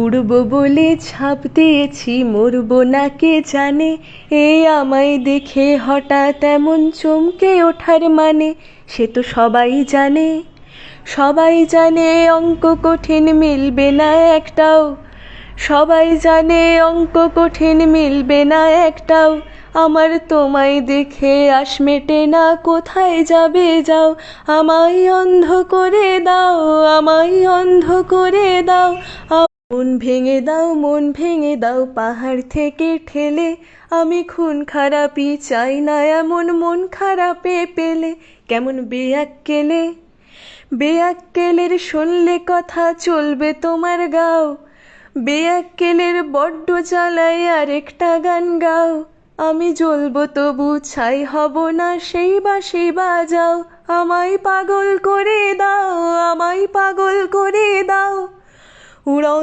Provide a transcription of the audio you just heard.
উড়বো বলে ঝাঁপ দিয়েছি, মরবো না কে জানে। এ আমায় দেখে হঠাৎ এমন চমকে ওঠার মানে, সে তো সবাই জানে। সবাই জানে অঙ্ক কঠিন মিলবে না একটাও, সবাই জানে অঙ্ক কঠিন মিলবে না একটাও। আমার তোমায় দেখে আশ মেটে না, কোথায় যাবে যাও। আমায় অন্ধ করে দাও, আমায় অন্ধ করে দাও। মন ভেঙে দাও, মন ভেঙে দাও পাহাড় থেকে ঠেলে। আমি খুন খারাপি চাই না এমন মন খারাপে পেলে। কেমন বেয়াক্কেলে, বেয়াক্কেলের শুনলে কথা চলবে তোমার গাও। বেয়াক্কেলের বড্ড জ্বালায় আরেকটা গান গাও। আমি জ্বলবো তবু ছাই হব না, সেই বাঁশি বাজাও। আমায় পাগল করে দাও, আমায় পাগল করে দাও। উড়াও